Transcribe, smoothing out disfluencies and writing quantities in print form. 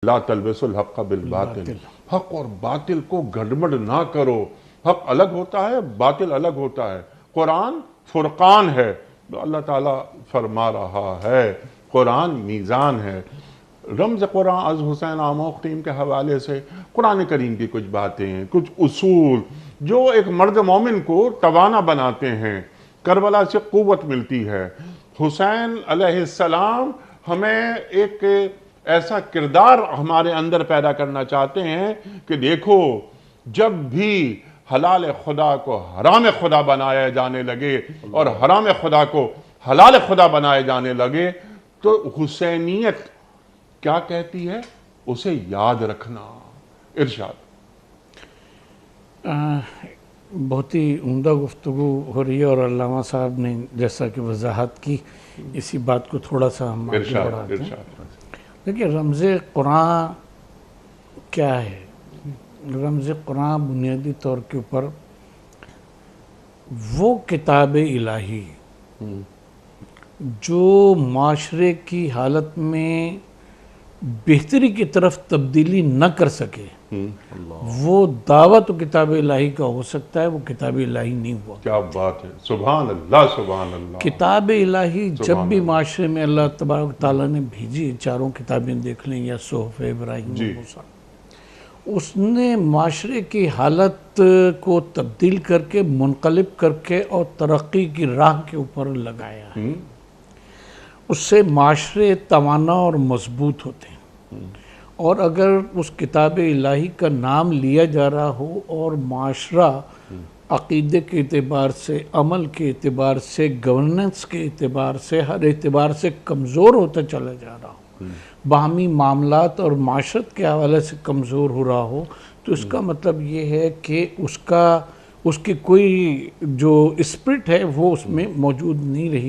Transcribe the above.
لا تلبسوا الحق بالباطل، حق اور باطل کو گڑبڑ نہ کرو۔ حق الگ ہوتا ہے، باطل الگ ہوتا ہے۔ قرآن فرقان ہے، اللہ تعالیٰ فرما رہا ہے، قرآن میزان ہے۔ رمز قرآن از حسین آموختین کے حوالے سے قرآن کریم کی کچھ باتیں، کچھ اصول جو ایک مرد مومن کو توانا بناتے ہیں۔ کربلا سے قوت ملتی ہے۔ حسین علیہ السلام ہمیں ایک ایسا کردار ہمارے اندر پیدا کرنا چاہتے ہیں کہ دیکھو، جب بھی حلال خدا کو حرام خدا بنایا جانے لگے اور حرام خدا کو حلال خدا بنائے جانے لگے تو حسینیت کیا کہتی ہے؟ اسے یاد رکھنا۔ ارشاد۔ بہت ہی عمدہ گفتگو ہو رہی ہے اور علامہ صاحب نے جیسا کہ وضاحت کی، اسی بات کو تھوڑا سا ہم آگے بڑھاتے ہیں۔ دیکھیں، رمز قرآن کیا ہے؟ رمز قرآن بنیادی طور کے اوپر وہ کتاب الہی جو معاشرے کی حالت میں بہتری کی طرف تبدیلی نہ کر سکے، وہ دعویٰ تو کتاب الہی کا ہو سکتا ہے، وہ کتاب الہی نہیں ہوا۔ کیا بات ہے! سبحان اللہ، سبحان اللہ۔ کتاب الہی جب بھی معاشرے میں اللہ تبارک تعالیٰ نے بھیجی، چاروں کتابیں دیکھ لیں یا صحف ابراہیم و موسیٰ، اس نے معاشرے کی حالت کو تبدیل کر کے، منقلب کر کے اور ترقی کی راہ کے اوپر لگایا ہے۔ اس سے معاشرے توانا اور مضبوط ہوتے ہیں۔ اور اگر اس کتاب الہی کا نام لیا جا رہا ہو اور معاشرہ عقیدے کے اعتبار سے، عمل کے اعتبار سے، گورننس کے اعتبار سے، ہر اعتبار سے کمزور ہوتا چلا جا رہا ہو، باہمی معاملات اور معاشرت کے حوالے سے کمزور ہو رہا ہو، تو اس کا مطلب یہ ہے کہ اس کی کوئی جو اسپرٹ ہے وہ اس میں موجود نہیں رہی۔